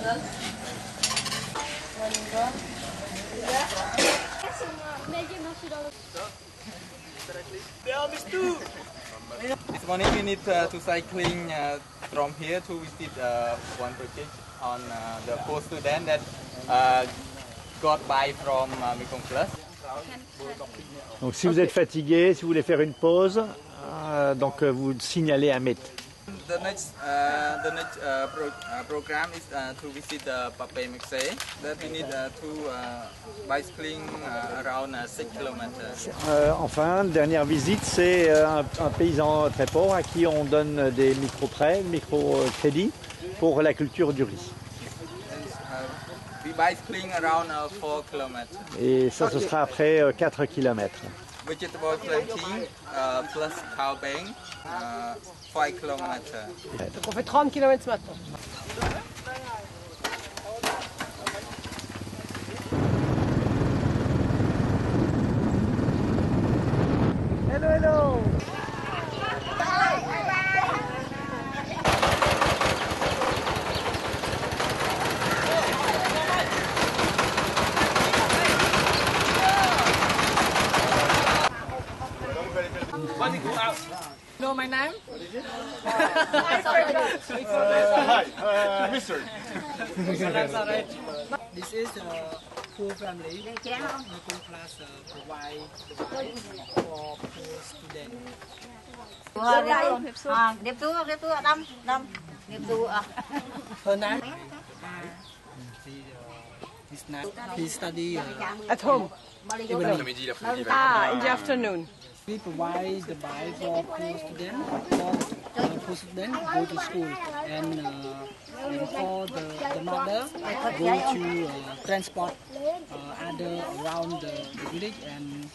This morning we need to cycling from here to visit one project on the poor student that got by from Mekong Plus. Donc si vous êtes fatigué, si vous voulez faire une pause, donc vous signalez à MET. The next program is to visit Pape Mekse. That we need to bicycling around 6 kilometers. Enfin, dernière visite, c'est un paysan très pauvre à qui on donne des micro-prêts, micro-crédits pour la culture du riz. We bicycling around 4 kilometers. Et ça, ce sera après 4 kilomètres. Vegetable planting plus cow bank 5 kilometers. Donc on fait 30 km ce matin. Hello, hello. Know my name? Hi, Mister. That's all right. This is a poor family. Mekong Plus provide for poor students. Her name? He study At home. evening. In the afternoon. We provide the bike for poor students. For poor students go to school, and for the mother go to transport other around the village and.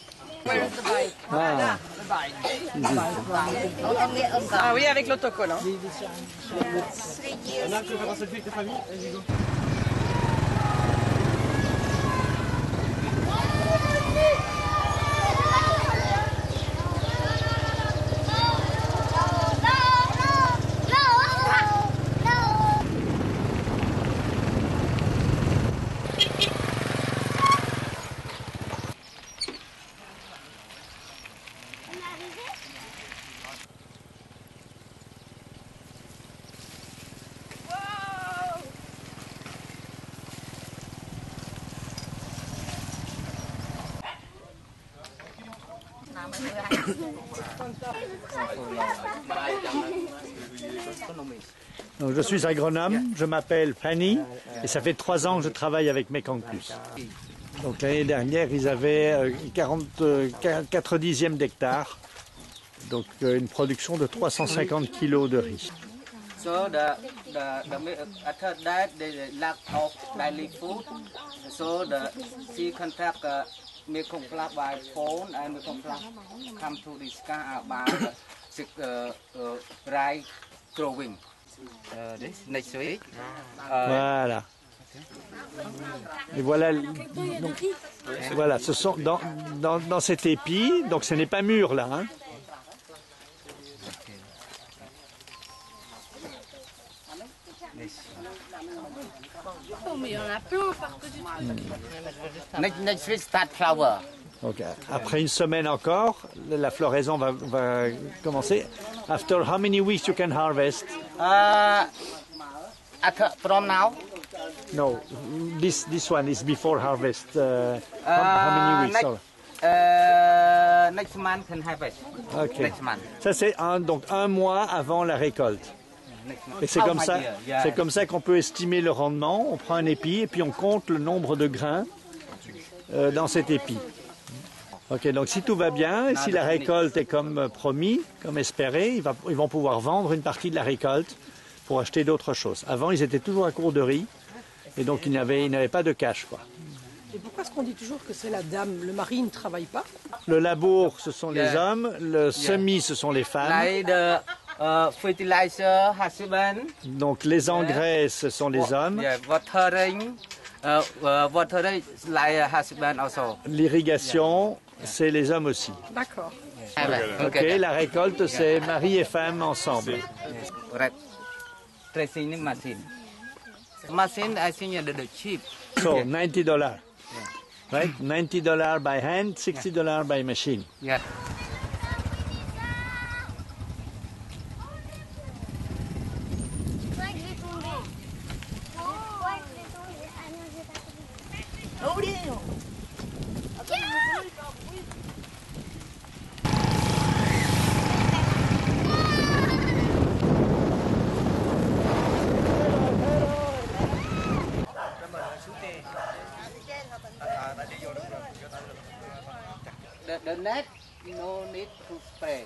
Where is the bike? Ah, The bike. Bike from Ah oui, avec l'autocollant. donc je suis agronome, je m'appelle Fanny et ça fait 3 ans que je travaille avec Mekong Plus. Donc l'année dernière, ils avaient 4 dixièmes d'hectares, donc une production de 350 kilos de riz. So after that they lack of daily food. So she contact Mekong Plus by phone and Mekong Plus come to discuss about rice growing. This next week. Voilà. Et voilà, donc, voilà, ce sont dans cet épi, donc ce n'est pas mûr là. Hein. Oh, mais il y en a plein partout du truc. Next week start flower. Donc, après une semaine encore, la floraison va commencer. After how many weeks you can harvest? From now. No, this one is before harvest. How many weeks? Next month can harvest. Okay. Next month. Ça c'est donc un mois avant la récolte. Et c'est comme ça qu'on peut estimer le rendement. On prend un épi et puis on compte le nombre de grains dans cet épi. Ok, donc si tout va bien, et si la récolte est comme promis, comme espéré, ils vont pouvoir vendre une partie de la récolte pour acheter d'autres choses. Avant, ils étaient toujours à court de riz, et donc ils n'avaient pas de cash, quoi. Et pourquoi est-ce qu'on dit toujours que c'est la dame? Le mari ne travaille pas? Le labour, ce sont les hommes, le semis, ce sont les femmes. Like the fertilizer husband. Donc les engrais, ce sont les hommes. Watering, watering like husband also. L'irrigation, c'est les hommes aussi. D'accord. Ok, la récolte, c'est mari et femme ensemble. Dressing machine. Machine, I think the cheap. So $90, right? $90 by hand, $60 by machine. Yeah. The net, no need to spray.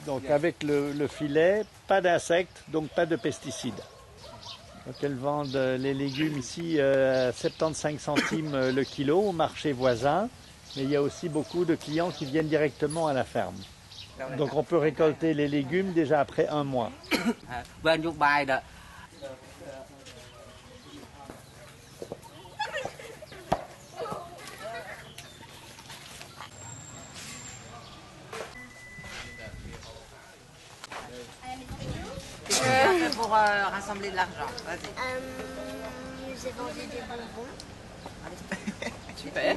Donc avec le filet, pas d'insectes, donc pas de pesticides. Donc elles vendent les légumes ici à 75 centimes le kilo au marché voisin, mais il y a aussi beaucoup de clients qui viennent directement à la ferme. Donc on peut récolter les légumes déjà après 1 mois. Pour rassembler de l'argent, vas-y. J'ai vendu des bonbons. Super.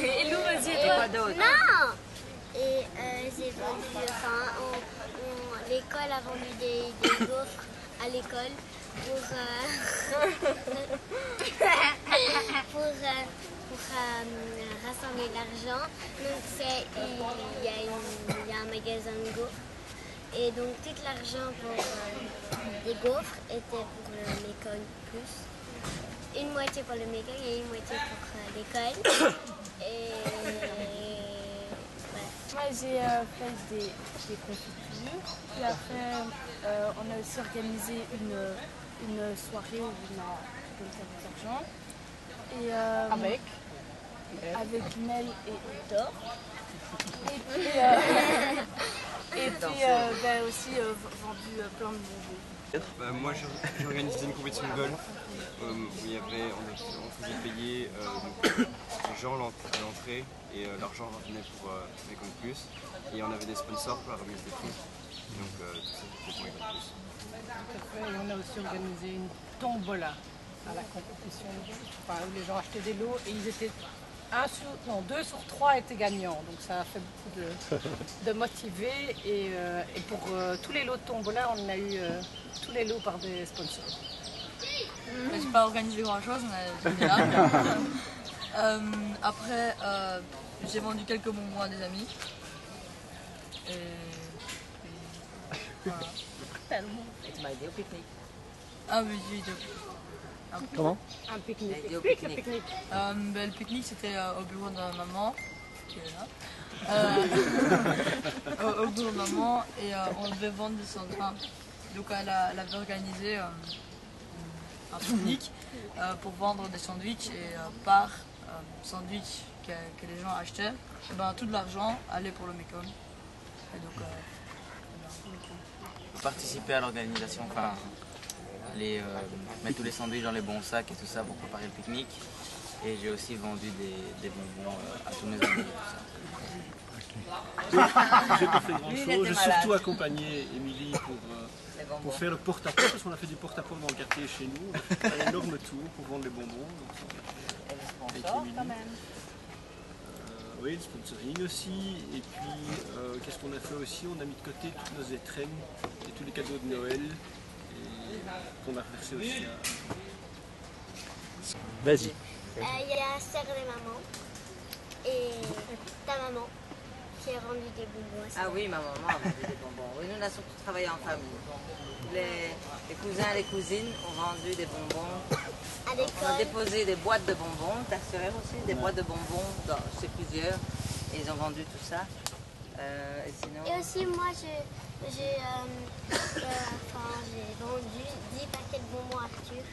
Et Lou, vas-y, Et quoi d'autre? Non. Et j'ai vendu, l'école a vendu des gaufres à l'école pour rassembler de l'argent. Donc il y a un magasin de gaufres. Et donc tout l'argent pour des gaufres était pour l'école plus. Une moitié pour le mécon et une moitié pour l'école. Et voilà. Moi, j'ai fait des confitures. Puis après, on a aussi organisé une soirée où on a donné d'argent. Et avec Mel et Hector. Et puis aussi vendu plein de bonbons. Moi j'ai organisé une compétition de golf où on faisait payer les gens à l'entrée et l'argent revenait pour Mekong Plus et on avait des sponsors pour la remise des prix. Donc tout ça c'était pour Mekong Plus. Et on a aussi organisé une tombola à la compétition, enfin, où les gens achetaient des lots et ils étaient 2 sur 3 étaient gagnants, donc ça a fait beaucoup de motivés et pour tous les lots de tombola, on a eu tous les lots par des sponsors. J'ai pas organisé grand chose, mais j'étais là. Après, j'ai vendu quelques bonbons à des amis. Et voilà. Et tu m'as aidé au pique-nique. Ah oui, j'ai aidé. Comment? Un pique-nique. Aidé au Explique le pique-nique. pique-nique. Le pique-nique c'était au bureau de maman, qui est là. Au bureau de maman, et on devait vendre des sandwichs. Donc elle avait organisé un pique-nique pour vendre des sandwichs et par sandwich que les gens achetaient, tout de l'argent allait pour le Mekong. Et donc, participer à l'organisation, enfin, mettre tous les sandwichs dans les bons sacs et tout ça pour préparer le pique-nique. Et j'ai aussi vendu des bonbons à tous mes amis et tout ça. J'ai pas fait grand chose, j'ai surtout accompagné Émilie pour faire le porte-à-porte, parce qu'on a fait du porte-à-porte dans le quartier chez nous. On a fait un énorme tour pour vendre les bonbons. Donc ça, on a fait avec Émilie. Oui, le sponsoring aussi. Et puis, qu'est-ce qu'on a fait aussi? On a mis de côté toutes nos étrennes et tous les cadeaux de Noël qu'on a reversés aussi à... Vas-y. Il y a la sœur de maman et ta maman qui a vendu des bonbons. Ah oui, ma maman a vendu des bonbons. Oui, nous on a surtout travaillé en famille. Les cousins et les cousines ont vendu des bonbons. À l'école. On a déposé des boîtes de bonbons, ta sœur aussi, des boîtes de bonbons chez plusieurs. Et ils ont vendu tout ça. Et sinon... Et aussi moi j'ai vendu 10 paquets de bonbons Arthur.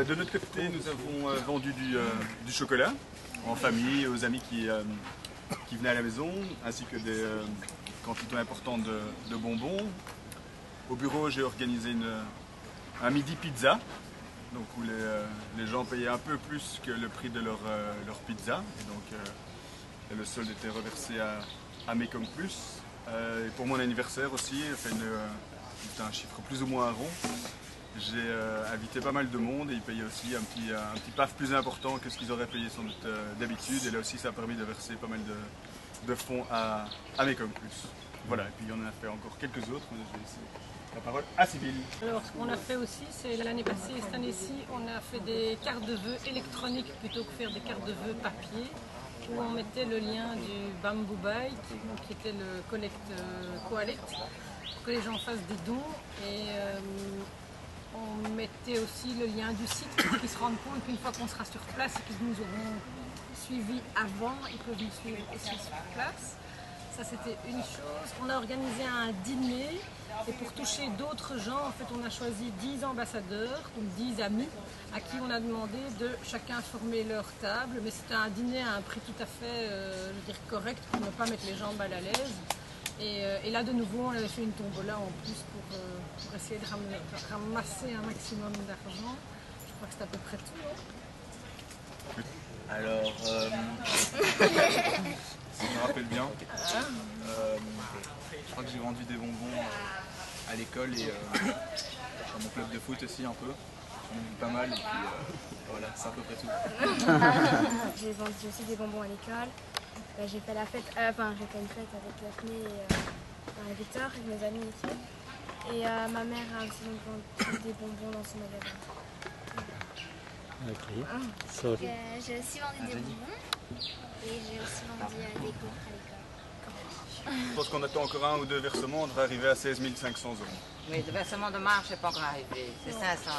De notre côté, nous avons vendu du chocolat en famille, aux amis qui venaient à la maison, ainsi que des quantités importantes de bonbons. Au bureau, j'ai organisé un midi pizza, donc où les gens payaient un peu plus que le prix de leur pizza. Et donc, le solde était reversé à Mekong Plus. Et pour mon anniversaire aussi, j'ai fait c'était un chiffre plus ou moins rond. J'ai invité pas mal de monde et ils payaient aussi un petit paf plus important que ce qu'ils auraient payé sans doute d'habitude. Et là aussi, ça a permis de verser pas mal de fonds à Mekong Plus. Voilà, et puis on en a fait encore quelques autres, mais je vais laisser la parole à Sybille. Alors ce qu'on a fait aussi, c'est l'année passée et cette année-ci, on a fait des cartes de vœux électroniques plutôt que faire des cartes de vœux papier, où on mettait le lien du Bamboo Buy, qui était le Collect Collect, pour que les gens fassent des dons. Et on mettait aussi le lien du site pour qu'ils se rendent compte qu'une fois qu'on sera sur place et qu'ils nous auront suivis avant, ils peuvent nous suivre aussi sur place. Ça c'était une chose. On a organisé un dîner et pour toucher d'autres gens, en fait on a choisi 10 ambassadeurs, donc 10 amis, à qui on a demandé de chacun former leur table. Mais c'était un dîner à un prix tout à fait je veux dire, correct pour ne pas mettre les gens mal à l'aise. Et là de nouveau on avait fait une tombola en plus pour essayer de ramasser un maximum d'argent. Je crois que c'est à peu près tout. Hein. Alors, si je me rappelle bien, je crois que j'ai vendu des bonbons à l'école et dans mon club de foot aussi un peu. J'en ai vu pas mal et puis voilà, c'est à peu près tout. J'ai vendu aussi des bonbons à l'école. J'ai fait la fête, j'ai fait une fête avec Daphné et Victor, avec mes amis ici. Et ma mère a aussi vendu des bonbons dans son magasin. Okay. J'ai aussi vendu des bonbons et j'ai aussi vendu des gaufres à l'école. Je pense qu'on attend encore un ou deux versements, on devrait arriver à 16 500 €. Oui, le versement de marge n'est pas encore arrivé, c'est 500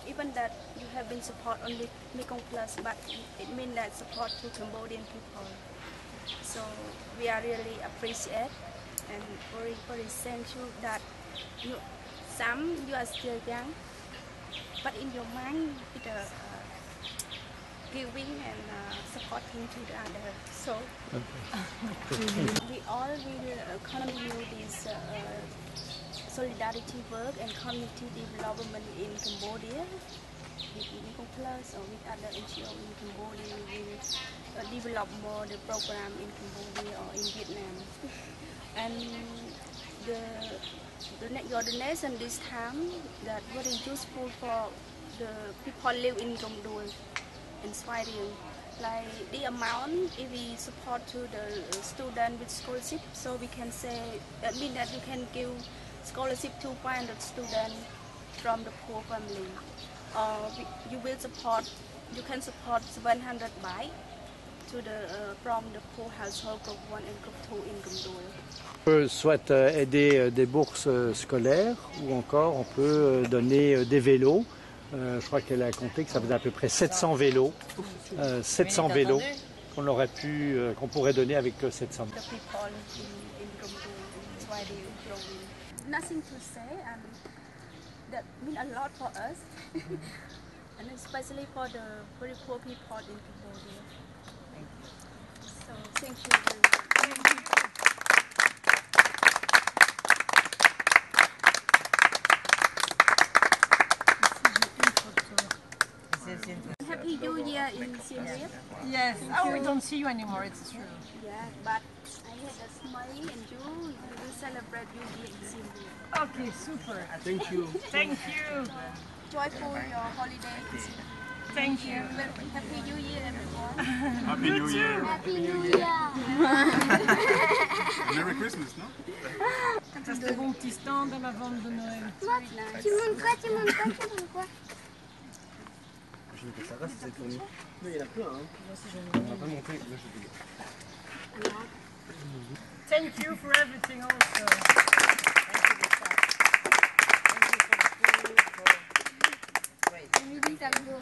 €. Even that you have been support only Mekong Plus, but it means that support to Cambodian people. So we are really appreciate and very thankful that you are still young, but in your mind it giving and supporting to the other. So we all will continue this solidarity work and community development in Cambodia. With Mekong Plus or with other NGO in Cambodia, we will develop more the program in Cambodia or in Vietnam. And your donation this time that very useful for the people live in Gomdul and Sweden. Like the amount, if we support to the student with scholarship, so we can say that means that you can give scholarship to 500 students from the poor family. You will support, you can support 700 baht to the from the poor household group 1 and group 2 in Gomdul. On peut soit aider des bourses scolaires ou encore on peut donner des vélos. Je crois qu'elle a compté que ça faisait à peu près 700 vélos, 700 vélos qu'on pourrait donner avec 700. Nothing to say, and that means a lot for us, and especially for the very poor people in Cambodia. So thank you very much. Happy New Year in Siem Reap. Yes. Oh, we don't see you anymore, it's true. Yeah, but I had a smile and you will celebrate New Year in Siem Reap. Okay, super. Thank you. Thank you. Joyful your holiday. Thank you. Happy New Year, everyone. Happy New Year. Happy New Year. Merry Christmas, non? Ça c'est bon petit stand à ma vente de Noël. Tu montes quoi? Je ne sais pas si c'est fourni. Mais il y en a plein, hein. On va pas monter. Là, je vais. Thank you for everything also. Emily Tango.